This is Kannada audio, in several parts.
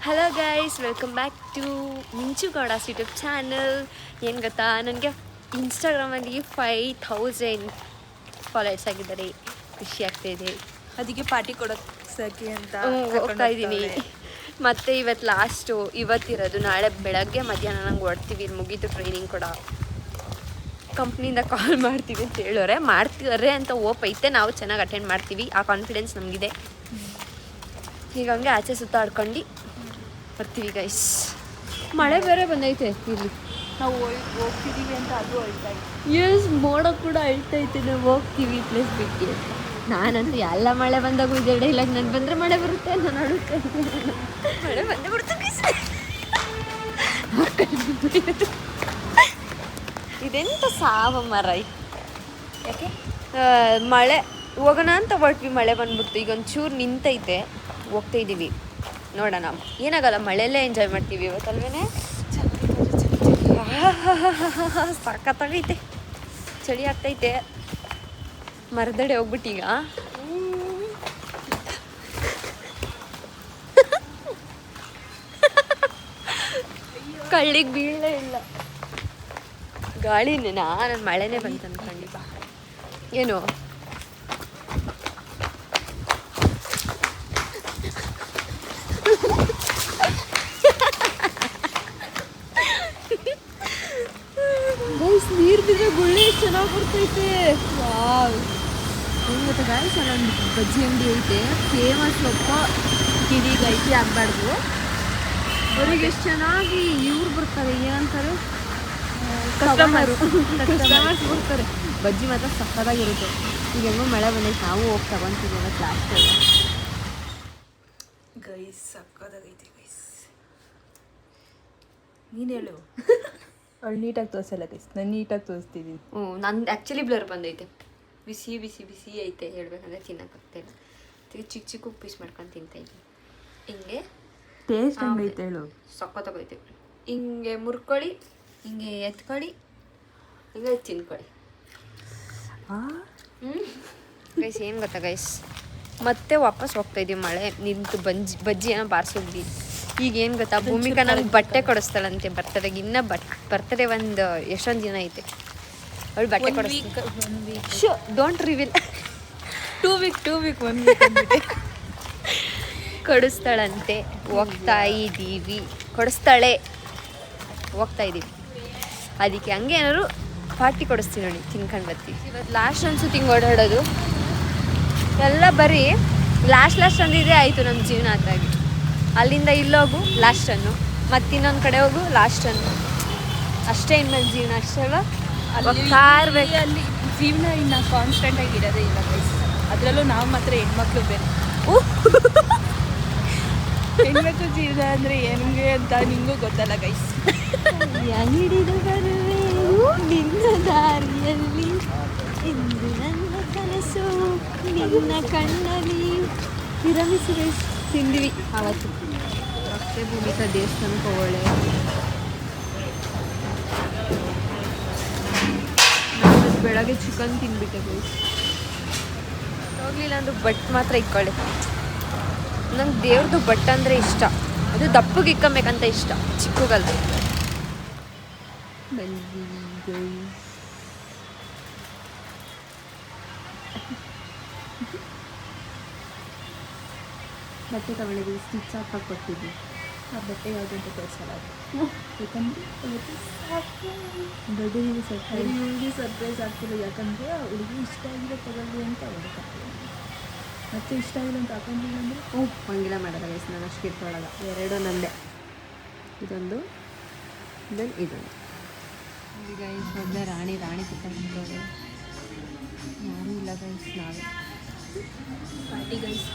Hello guys, welcome back to Minchu Gowda's YouTube channel. ಏನು ಗೊತ್ತಾ, ನನಗೆ ಇನ್ಸ್ಟಾಗ್ರಾಮಲ್ಲಿ 5000 ಫಾಲೋವರ್ಸ್ ಆಗಿದ್ದಾರೆ. ಖುಷಿ ಆಗ್ತಾಯಿದೆ. ಅದಕ್ಕೆ ಪಾರ್ಟಿ ಕೊಡೋಕ್ಕೆ ಅಂತ ಹೋಗ್ತಾ ಇದ್ದೀನಿ. ಮತ್ತು ಇವತ್ತು ಲಾಸ್ಟು, ಇವತ್ತಿರೋದು. ನಾಳೆ ಬೆಳಗ್ಗೆ ಮಧ್ಯಾಹ್ನ ನಂಗೆ ಹೊಡ್ತೀವಿ. ಇಲ್ಲಿ ಮುಗೀತು ಟ್ರೈನಿಂಗ್ ಕೂಡ. ಕಂಪ್ನಿಯಿಂದ ಕಾಲ್ ಮಾಡ್ತೀವಿ ಅಂತ ಹೇಳೋರೆ, ಮಾಡ್ತಿದ್ದಾರೆ ಅಂತ ಓಪ್ ಐತೆ. ನಾವು ಚೆನ್ನಾಗಿ ಅಟೆಂಡ್ ಮಾಡ್ತೀವಿ, ಆ ಕಾನ್ಫಿಡೆನ್ಸ್ ನಮಗಿದೆ. ಹೀಗಂಗೆ ಆಚೆ ಸುತ್ತಾಡ್ಕೊಂಡು ಬರ್ತೀವಿ ಗೈಸ್. ಮಳೆ ಬೇರೆ ಬಂದೈತೆ ಇಲ್ಲಿ. ನಾವು ಹೋಗ್ತಿದ್ದೀವಿ ಅಂತ ಅದು ಹೇಳ್ತಾ ಇದ್ದೀವಿ. ಎಸ್, ಮೋಡ ಕೂಡ ಅಳ್ತೈತೆ. ನಾವು ಹೋಗ್ತೀವಿ ಪ್ಲೇಸ್ ಬಿಟ್ಟು. ನಾನಂತೂ ಎಲ್ಲ ಮಳೆ ಬಂದಾಗೂ ಇದೇ ಡೈಲಾಗ್. ನಾನು ಬಂದರೆ ಮಳೆ ಬರುತ್ತೆ, ನಾನು ಅಡುತ್ತೆ ಮಳೆ ಬಂದೇ ಬಿಡ್ತೀನಿ. ಇದೆಂತ ಸಾವ ಮರೈ. ಯಾಕೆ ಮಳೆ ಹೋಗೋಣ ಅಂತ ಹೊರಟ್ವಿ, ಮಳೆ ಬಂದ್ಬಿಡ್ತು. ಈಗ ಒಂಚೂರು ನಿಂತೈತೆ, ಹೋಗ್ತಾ ಇದ್ದೀವಿ. ನೋಡೋಣ, ಏನಾಗಲ್ಲ, ಮಳೆಯಲ್ಲೇ ಎಂಜಾಯ್ ಮಾಡ್ತೀವಿ ಇವತ್ತಲ್ವೇ. ಸಾಕತ್ತಾಗೈತೆ, ಚಳಿ ಆಗ್ತೈತೆ. ಮರದಡೆ ಹೋಗ್ಬಿಟ್ಟೀಗ ಕಳ್ಳಿಗೆ ಬೀಳಲೇ ಇಲ್ಲ. ಗಾಳಿನೇ, ನಾನು ಮಳೆನೇ ಬಂತು ಅನ್ಕೊಂಡಿದ್ದ. ಏನು ನೀರು ಬಿದ್ದರೆ ಗುಳ್ಳೆ ಎಷ್ಟು ಚೆನ್ನಾಗಿ ಬರ್ತೈತೆ. ವಾವ್, ಏನು ಗೊತ್ತಾ ಗಾಯ್ಸ್, ಅಲ್ಲೊಂದು ಬಜ್ಜಿ ಅಂಗಡಿ ಐತೆ, ಫೇಮಸ್. ಒಪ್ಪ ಕಿವಿಗೆ ಐತಿ ಆಗಬಾರ್ದು. ಅವ್ರಿಗೆ ಎಷ್ಟು ಚೆನ್ನಾಗಿ ಇವ್ರು ಬರ್ತಾರೆ, ಏನಂತಾರೆ, ಕಸ್ಟಮರ್ಸ್ ಬರ್ತಾರೆ. ಬಜ್ಜಿ ಮಾತ್ರ ಸಕ್ಕತ್ತಾಗಿರುತ್ತೆ. ಈಗ ಹೆಂಗೋ ಮಳೆ ಬಂದೈತೆ, ನಾವು ಹೋಗಿ ತಗೊತೀವಿ ಇವತ್ತು ಲಾಸ್ಟ್. Guys ಸಕ್ಕದಾಗೈತೆ guys. ನೀನು ಹೇಳು. ಅವಳು ನೀಟಾಗಿ ತೋರಿಸಲ್ಲ ಗೈಸ್, ನಾನು ನೀಟಾಗಿ ತೋರಿಸ್ತಿದ್ದೀನಿ. ನಂದು ಆ್ಯಕ್ಚುಲಿ ಬ್ಲರ್ ಬಂದೈತೆ. ಬಿಸಿ ಬಿಸಿ ಬಿಸಿ ಐತೆ, ಹೇಳ್ಬೇಕಂದ್ರೆ ತಿನ್ನೋಕ್ಕಾಗ್ತಾಯಿಲ್ಲ. ಚಿಕ್ಕ ಚಿಕ್ಕ ಪೀಸ್ ಮಾಡ್ಕೊಂಡು ತಿಂತಾಯಿದ್ದೀನಿ. ಹಿಂಗೆ ಟೇಸ್ಟ್ ಹೆಂಗೈತೆ ಹೇಳು. ಸಕ್ಕತ್ತಾಗೈತೆ. ಹಿಂಗೆ ಮುರ್ಕೊಳ್ಳಿ, ಹಿಂಗೆ ಎತ್ಕೊಳ್ಳಿ, ಹಿಂಗೆ ತಿನ್ಕೊಳ್ಳಿ. ಗೈಸ್, ಏನು ಗೊತ್ತಾ ಗೈಸ್, ಮತ್ತೆ ವಾಪಸ್ ಹೋಗ್ತಾಯಿದ್ದೀವಿ. ಮಳೆ ನಿಂತು ಬಜ್ಜಿ ಏನೋ ಬಾರಿಸೋದ್ವಿ. ಈಗ ಏನು ಗೊತ್ತಾ, ಭೂಮಿಕಾ ನಂಗೆ ಬಟ್ಟೆ ಕೊಡಿಸ್ತಾಳಂತೆ ಬರ್ತಡೆಗೆ. ಇನ್ನೂ ಬರ್ತಡೆ ಒಂದು ಎಷ್ಟೊಂದು ದಿನ ಐತೆ. ಅವಳು ಬಟ್ಟೆ ಕೊಡಿಸ್ತಾಳೆ. Don't reveal. 2 ವೀಕ್ 1 ವೀಕ್ ಕೊಡಿಸ್ತಾಳಂತೆ. ಹೋಗ್ತಾ ಇದ್ದೀವಿ, ಕೊಡಿಸ್ತಾಳೆ, ಹೋಗ್ತಾ ಇದ್ದೀವಿ. ಅದಕ್ಕೆ ಹಂಗೆ ಏನಾದ್ರು ಪಾರ್ಟಿ ಕೊಡಿಸ್ತೀವಿ ನೋಡಿ, ತಿನ್ಕೊಂಡು ಬರ್ತೀವಿ. ಇವತ್ತು ಲಾಸ್ಟ್ ಅನ್ಸುತ್ತೆ ಹಿಂಗೆ ಓಡಾಡೋದು ಎಲ್ಲ. ಬರೀ ಲಾಸ್ಟ್ ಅಂದಿದೆ ಆಯಿತು ನಮ್ಮ ಜೀವನ. ಅದಾಗಿ ಅಲ್ಲಿಂದ ಇಲ್ಲೋಗು ಲಾಸ್ಟ್ ಅನ್ನು, ಮತ್ತು ಇನ್ನೊಂದು ಕಡೆ ಹೋಗು ಲಾಸ್ಟ್ ಅನ್ನು, ಅಷ್ಟೇ ಇನ್ನು ಜೀವನ. ಅಷ್ಟೇ ಅಲ್ವಾ, ಅಲ್ಲಿ ಜೀವನ ಇನ್ನು ಕಾನ್ಸ್ಟೆಂಟಾಗಿ ಇರೋದೇ ಇಲ್ಲ ಗೈಸ್. ಅದರಲ್ಲೂ ನಾವು ಮಾತ್ರ ಹೆಣ್ಮಕ್ಳು ಬೇರೆ. ಹೆಣ್ಮಕ್ಳು ಜೀವನ ಅಂದರೆ ಹೆಂಗೆ ಅಂತ ನಿಮಗೂ ಗೊತ್ತಲ್ಲ ಗೈಸ್. ಹಿಡಿದು ಬರುವೆ ನಿನ್ನ ದಾರಿಯಲ್ಲಿ, ಇಂದು ನನ್ನ ಕನಸು ನಿನ್ನ ಕಣ್ಣಲ್ಲಿ ವಿರಮಿಸಿ ತಿಂದ್ವಿ ಆವತ್ತು. ಮತ್ತೆ ಭೂಮಿಕಾ ದೇವಸ್ಥಾನಕ್ಕೆ ಹೋಗೋಳೆ. ನಾನು ಬೆಳಗ್ಗೆ ಚಿಕನ್ ತಿಂದ್ಬಿಟ್ಟೆ ಗೈಸ್. ಹೋಗ್ಲಿಲ್ಲ ಅಂದ್ರೂ ಬಟ್ ಮಾತ್ರ ಇಕ್ಕೊಳ್ಳಿ. ನಂಗೆ ದೇವ್ರದ್ದು ಬಟ್ ಅಂದರೆ ಇಷ್ಟ. ಅದು ದಪ್ಪಗೆ ಇಕ್ಕಬೇಕಂತ ಇಷ್ಟ, ಚಿಕ್ಕಗಲ್ಲ. ಬಂದ್ವಿ ಗೈಸ್. ಬಟ್ಟೆ ತಗೊಳ್ಳಿದ್ವಿ, ಸ್ಟಿಚ್ ಹಾಕಿ ಕೊಟ್ಟಿದ್ವಿ. ಆ ಬಟ್ಟೆ ಯಾವುದಂತ ತೋರಿಸಲ್ಲ. ಯಾಕಂದರೆ ದೊಡ್ಡದಿಗೆ ಸರ್ಪ್ರೈಸ್ ಆಗ್ತಿಲ್ಲ. ಯಾಕಂದರೆ ಹುಡುಗಿ ಇಷ್ಟ ಆಗಿರೋ ತಗೊಳ್ಳಿ ಅಂತ ಅವಳು ಕರ್ತೀವಿ. ಮತ್ತೆ ಇಷ್ಟ ಆಗಿಲ್ಲ ಅಂತ ಹಾಕೊಂಡಿಲ್ಲ ಅಂದರೆ ಹಂಗಿಲ್ಲ ಮಾಡೋದ ಗೈಸ್. ನಾನು ಅಷ್ಟು ಇಟ್ಕೊಳ್ಳೋಲ್ಲ. ಎರಡು ನಂದೆ, ಇದೊಂದು ಇದೊಂದು. ಈಗ ಗೈಸ್ ಮೊದಲೇ ರಾಣಿ ಕುತ್ಕೊಂಡಿದ್ದವ್ರೆ. ಯಾರೂ ಇಲ್ಲ ಗೈಸ್, ನಾವೇ ಪಾರ್ಟಿ ಗೈಸ್.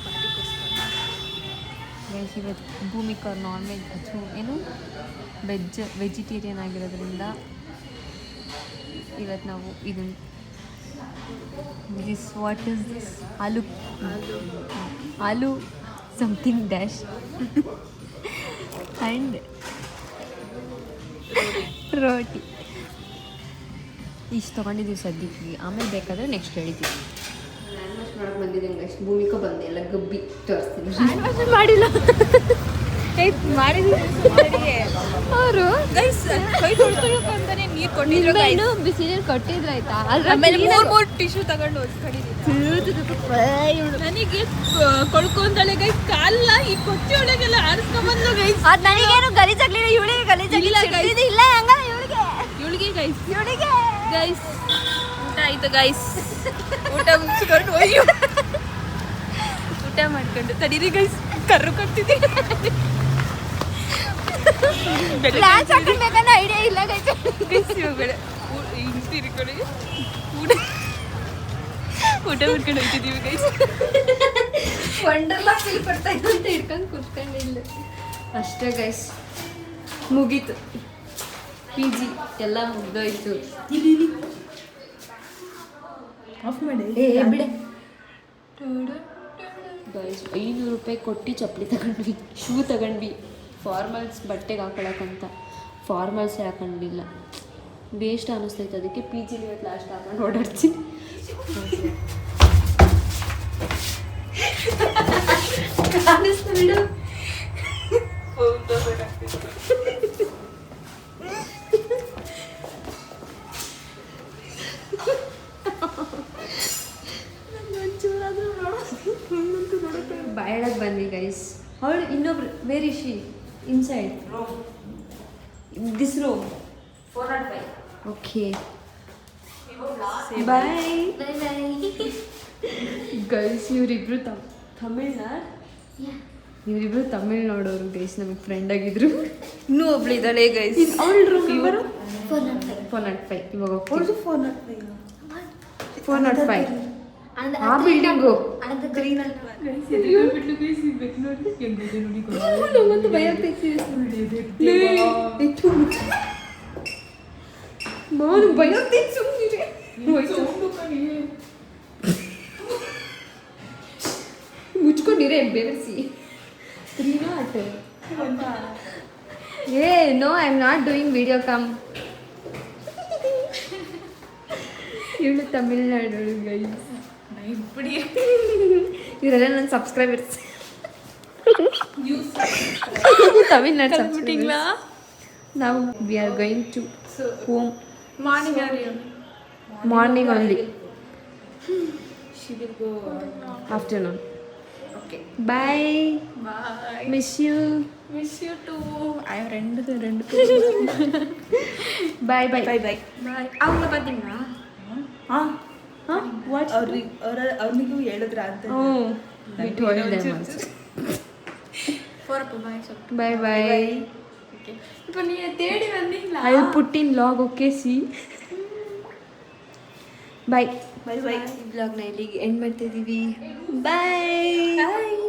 ಗೈಸ್ ಇವತ್ತು ಭೂಮಿಕಾ ನಾನ್ ವೆಜ್ ಏನು ವೆಜಿಟೇರಿಯನ್ ಆಗಿರೋದ್ರಿಂದ ಇವತ್ತು ನಾವು ಇದನ್ನು what is this, aloo something dash and roti ಇಷ್ಟು ತೊಗೊಂಡಿದ್ದೀವಿ ಸದ್ಯಕ್ಕೆ. ಆಮೇಲೆ ಬೇಕಾದರೆ ನೆಕ್ಸ್ಟ್ ಹೇಳಿದ್ದೀವಿ. ಮಾಡಕ್ಕೆ ಬಂದಿದ್ದೇನೆ ಗೈಸ್. ಭೂಮಿಕಾ ಬಂದೆ ಎಲ್ಲ ಗಬ್ಬಿ ತೋರಿಸ್ತೀನಿ. ಮಾಡಿಲ್ಲ ಮಾಡಿಲ್ಲ ಅವರು ಗೈಸ್ ಕೈ ತೊಳ್ಕೊಳಕ್ಕೆ ಅಂತಾನೆ ನೀರು ಕೊಟ್ಟಿದ್ರು ಇನ್ನೂ ಬಿಸಿ ನೀರು ಕೊಟ್ಟಿದ್ರು ಆಯ್ತಾ. ಆಮೇಲೆ ಮೂರು ಟಿಶ್ಯೂ ತಗೊಂಡು ನನಗೆ ಕೊಡ್ಕೊಂತಾಳೆ ಗೈಸ್ ಕಾಲ ಈ ಕೊಚ್ಚಿ ಒಳಗೆಲ್ಲ ಆರಿಸ್ಕೊಂಡ್ಬಂದು ಗೈಸ್. ಅದು ನನಗೇನು ಗಲೀಜಾಗ್ಲಿಲ್ಲ, ಇವಳಿಗೆ ಗಲೀಜಾಗಿಲ್ಲ ಇಲ್ಲ ಹಂಗ ಇವಳಿಗೆ ಗೈಸ್ ಇವಳಿಗೆ ಗೈಸ್ ಊಟ ಆಯ್ತು ಗೈಸ್. ಊಟ ಮುಗಿಸ್ಕೊಂಡು ಹೋಗಿ ಊಟ ಮಾಡ್ಕೊಂಡು ತಡೀರಿ ಗೈಸ್ ಕರ್ರು ಕಟ್ತಿದ್ದೀವಿ. ಡ್ಯಾನ್ಸ್ ಹಾಕಬೇಕನ್ನೋ ಐಡಿಯಾ ಇಲ್ಲ ಗೈಸ್. ಊಟ ಮಾಡ್ಕೊಂಡು ಹೋಗ್ತಿದ್ದೀವಿ ಗೈಸ್. ವಂಡರ್ಲಾ ಫೀಲ್ ಬರ್ತಾ ಇದೆ ಅಂತ ಹಿಡ್ಕೊಂಡು ಕೂತ್ಕೊಂಡಿಲ್ಲ ಅಷ್ಟೇ ಗೈಸ್. ಮುಗೀತು ಪಿ ಜಿ ಎಲ್ಲ ಮುಗ್ದೋಯ್ತು. ಆಫ್ ಮಾಡಿ ಬಿಡೆ ಗೈಸ್. 500 ರೂಪಾಯಿ ಕೊಟ್ಟು ಚಪ್ಪಲಿ ತಗೊಂಡ್ವಿ, ಶೂ ತಗೊಂಡ್ವಿ, ಫಾರ್ಮಲ್ಸ್ ಬಟ್ಟೆಗೆ ಹಾಕೊಳಕ್ಕಂತ. ಫಾರ್ಮಲ್ಸೇ ಹಾಕೊಂಡಿಲ್ಲ, ವೇಸ್ಟ್ ಅನ್ನಿಸ್ತೈತೆ. ಅದಕ್ಕೆ ಪಿ ಜಿಲಿ ಇವತ್ತು ಲಾಸ್ಟ್ ಹಾಕೊಂಡು ಓಡಾಡ್ತೀನಿ. ಕಾಣಿಸ್ತು ಬಿಡು. ಬಾಯಳಕ್ಕೆ ಬಂದ್ವಿ ಗೈಸ್. ಅವಳು ಇನ್ನೊಬ್ರು where is she inside this room 405. Okay bye guys. ಇವರಿಬ್ರು ಇವರಿಬ್ರು ತಮಿಳ್ನಾಡೋರು ಗೈಸ್. ನಮಗೆ ಫ್ರೆಂಡ್ ಆಗಿದ್ರು. ಇನ್ನೂ ಒಬ್ಳು ಇದ್ದಾಳೆ ಗೈಸ್. ಅವಳ ರೂಮ್ ನಂಬರು 405. ಇವಾಗ 405 ಆ ಬಿಲ್ಡಿಂಗು. ನಮ್ಮಂತೂ ಭಯ ಆಗ್ತೈತಿ. ನಾನು ಭಯ ಆಗ್ತೈತಿ. ಸುಮ್ಮನೆ ಮುಚ್ಕೊಂಡಿರೇ ಬೆರೆಸಿ. ಏ no, I am not doing video cam. ಇವಳು ತಮಿಳ್ನಾಡು ಗೈಸ್. ಇವರೆಲ್ಲ ನನ್ನ ಸಬ್ಸ್ಕ್ರೈಬರ್ಸ್. ತಮಿಳ್ನಾಡು ಸಬ್ಸ್ಕ್ರೈಬರ್ಸ್. ನಾವು we are going to home morning only. Afternoon. Okay. Bye. Bye. Miss you. Miss you too. I have ரெண்டு Bye bye. Bye bye. Bye. அவங்க பாத்தீங்களா? What? ಅವ್ರಿಗೂ ಹೇಳಿದ್ರ ಅಂತ. We told them also. போறப்ப bye. Bye bye. Okay. இப்போ நீ தேடி வந்தீங்களா? I will put in log, okay, see. Bye. Bye bye. ಈ ಬ್ಲಾಗ್ನ ಇಲ್ಲಿಗೆ ಎಂಡ್ ಮಾಡ್ತಿದ್ದೀವಿ. Bye. Bye.